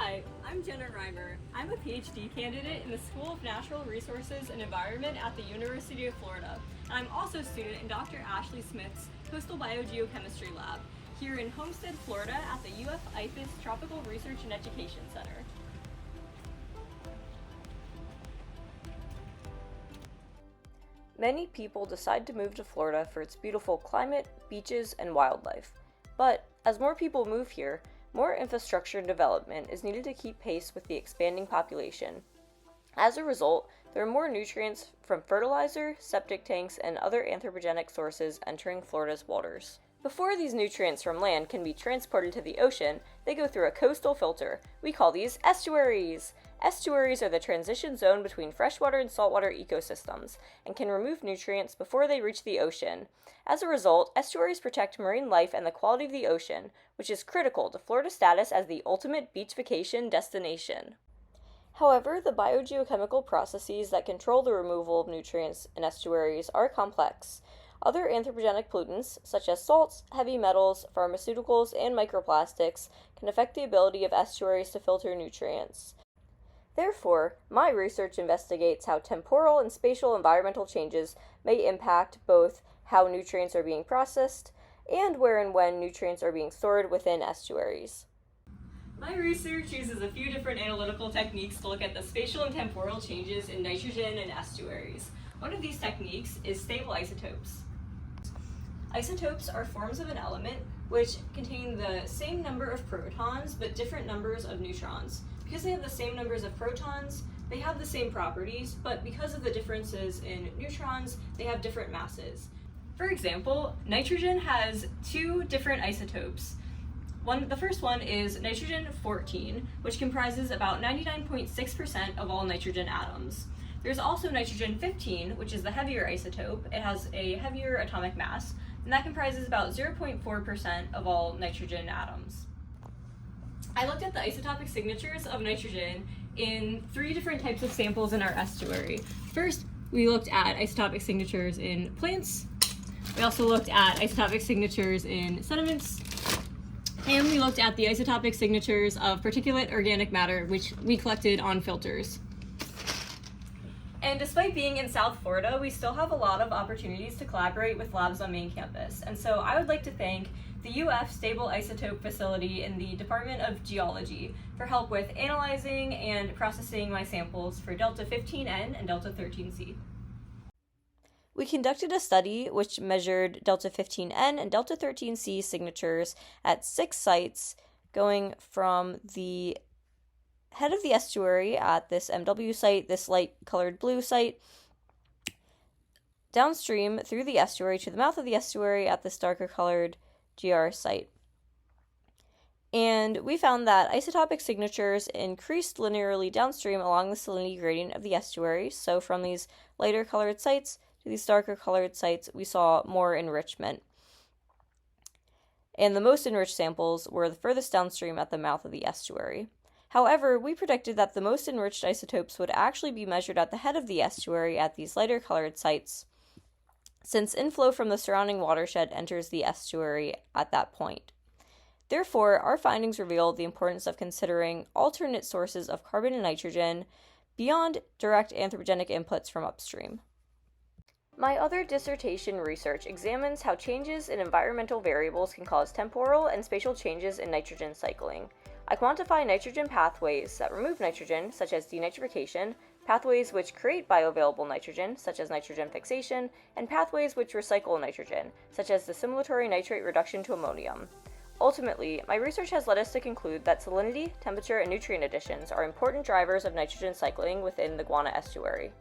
Hi, I'm Jenna Reimer. I'm a PhD candidate in the School of Natural Resources and Environment at the University of Florida. And I'm also a student in Dr. Ashley Smith's Coastal Biogeochemistry Lab here in Homestead, Florida at the UF IFAS Tropical Research and Education Center. Many people decide to move to Florida for its beautiful climate, beaches, and wildlife. But as more people move here, more infrastructure and development is needed to keep pace with the expanding population. As a result, there are more nutrients from fertilizer, septic tanks, and other anthropogenic sources entering Florida's waters. Before these nutrients from land can be transported to the ocean, they go through a coastal filter. We call these estuaries. Estuaries are the transition zone between freshwater and saltwater ecosystems and can remove nutrients before they reach the ocean. As a result, estuaries protect marine life and the quality of the ocean, which is critical to Florida's status as the ultimate beach vacation destination. However, the biogeochemical processes that control the removal of nutrients in estuaries are complex. Other anthropogenic pollutants, such as salts, heavy metals, pharmaceuticals, and microplastics, can affect the ability of estuaries to filter nutrients. Therefore, my research investigates how temporal and spatial environmental changes may impact both how nutrients are being processed and where and when nutrients are being stored within estuaries. My research uses a few different analytical techniques to look at the spatial and temporal changes in nitrogen in estuaries. One of these techniques is stable isotopes. Isotopes are forms of an element which contain the same number of protons but different numbers of neutrons. Because they have the same numbers of protons, they have the same properties, but because of the differences in neutrons, they have different masses. For example, nitrogen has two different isotopes. The first one is nitrogen-14, which comprises about 99.6% of all nitrogen atoms. There's also nitrogen-15, which is the heavier isotope. It has a heavier atomic mass, and that comprises about 0.4% of all nitrogen atoms. I looked at the isotopic signatures of nitrogen in three different types of samples in our estuary. First, we looked at isotopic signatures in plants. We also looked at isotopic signatures in sediments. And we looked at the isotopic signatures of particulate organic matter, which we collected on filters. And despite being in South Florida, we still have a lot of opportunities to collaborate with labs on main campus. And so I would like to thank the UF Stable Isotope Facility in the Department of Geology for help with analyzing and processing my samples for Delta 15N and Delta 13C. We conducted a study which measured Delta 15N and Delta 13C signatures at 6 sites, going from the head of the estuary at this MW site, this light-colored blue site, downstream through the estuary to the mouth of the estuary at this darker-colored GR site. And we found that isotopic signatures increased linearly downstream along the salinity gradient of the estuary, so from these lighter-colored sites to these darker-colored sites, we saw more enrichment. And the most enriched samples were the furthest downstream at the mouth of the estuary. However, we predicted that the most enriched isotopes would actually be measured at the head of the estuary at these lighter-colored sites, since inflow from the surrounding watershed enters the estuary at that point. Therefore, our findings revealed the importance of considering alternate sources of carbon and nitrogen beyond direct anthropogenic inputs from upstream. My other dissertation research examines how changes in environmental variables can cause temporal and spatial changes in nitrogen cycling. I quantify nitrogen pathways that remove nitrogen, such as denitrification, pathways which create bioavailable nitrogen, such as nitrogen fixation, and pathways which recycle nitrogen, such as dissimilatory nitrate reduction to ammonium. Ultimately, my research has led us to conclude that salinity, temperature, and nutrient additions are important drivers of nitrogen cycling within the Guana estuary.